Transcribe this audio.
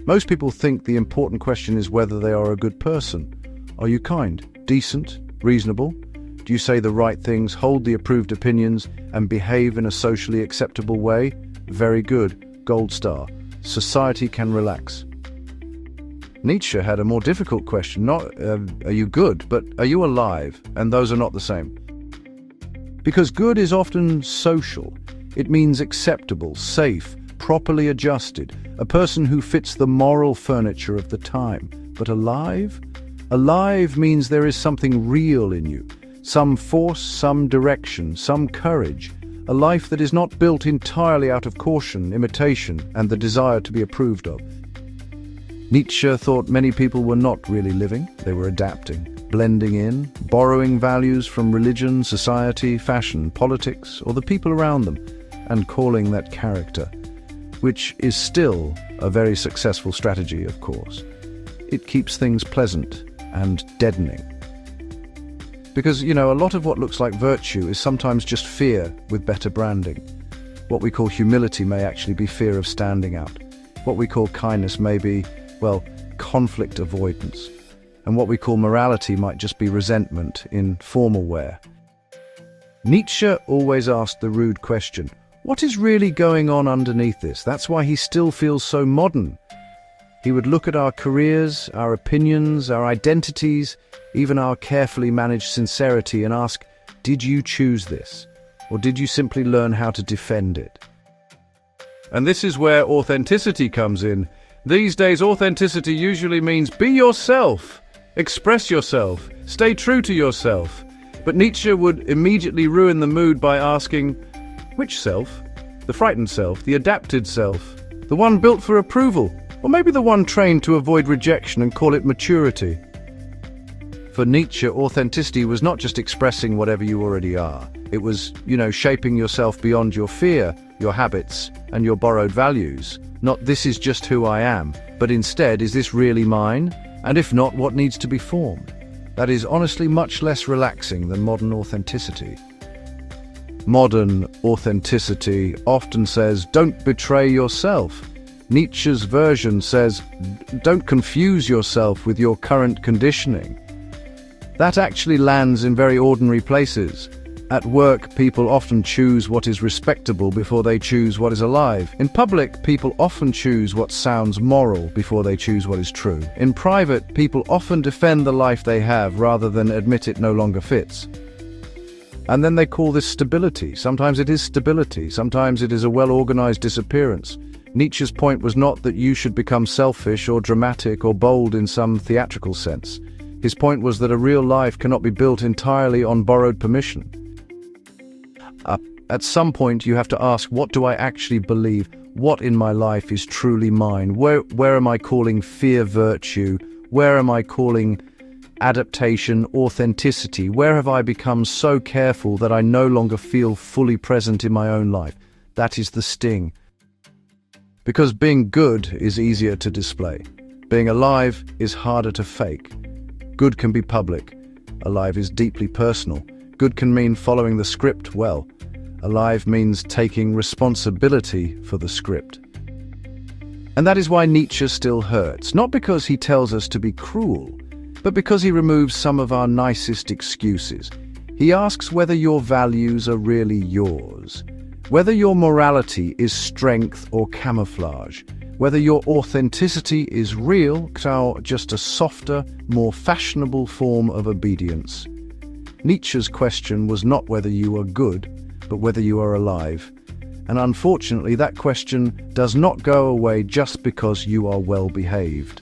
Most people think the important question is whether they are a good person. Are you kind, decent, reasonable? Do you say the right things, hold the approved opinions, and behave in a socially acceptable way? Very good. Gold star. Society can relax. Nietzsche had a more difficult question. Not, are you good, but are you alive? And those are not the same. Because good is often social. It means acceptable, safe, properly adjusted, a person who fits the moral furniture of the time. But alive? Alive means there is something real in you, some force, some direction, some courage, a life that is not built entirely out of caution, imitation, and the desire to be approved of. Nietzsche thought many people were not really living, they were adapting, blending in, borrowing values from religion, society, fashion, politics, or the people around them, and calling that character, which is still a very successful strategy, of course. It keeps things pleasant and deadening. Because, a lot of what looks like virtue is sometimes just fear with better branding. What we call humility may actually be fear of standing out. What we call kindness may be, conflict avoidance. And what we call morality might just be resentment in formal wear. Nietzsche always asked the rude question, what is really going on underneath this? That's why he still feels so modern. He would look at our careers, our opinions, our identities, even our carefully managed sincerity and ask, did you choose this? Or did you simply learn how to defend it? And this is where authenticity comes in. These days, authenticity usually means be yourself, express yourself, stay true to yourself. But Nietzsche would immediately ruin the mood by asking, which self? The frightened self, the adapted self, the one built for approval, or maybe the one trained to avoid rejection and call it maturity. For Nietzsche, authenticity was not just expressing whatever you already are. It was, shaping yourself beyond your fear, your habits, and your borrowed values. Not this is just who I am, but instead, is this really mine? And if not, what needs to be formed? That is honestly much less relaxing than modern authenticity. Modern authenticity often says, don't betray yourself. Nietzsche's version says, don't confuse yourself with your current conditioning. That actually lands in very ordinary places. At work, people often choose what is respectable before they choose what is alive. In public, people often choose what sounds moral before they choose what is true. In private, people often defend the life they have rather than admit it no longer fits. And then they call this stability. Sometimes it is stability, sometimes it is a well-organized disappearance. Nietzsche's point was not that you should become selfish or dramatic or bold in some theatrical sense. His point was that a real life cannot be built entirely on borrowed permission. At some point, you have to ask, what do I actually believe? What in my life is truly mine? Where am I calling fear virtue? Where am I calling adaptation authenticity? Where have I become so careful that I no longer feel fully present in my own life? That is the sting. Because being good is easier to display. Being alive is harder to fake. Good can be public. Alive is deeply personal. Good can mean following the script well. Alive means taking responsibility for the script. And that is why Nietzsche still hurts, not because he tells us to be cruel, but because he removes some of our nicest excuses. He asks whether your values are really yours, whether your morality is strength or camouflage, whether your authenticity is real or just a softer, more fashionable form of obedience. Nietzsche's question was not whether you are good, but whether you are alive. And unfortunately, that question does not go away just because you are well behaved.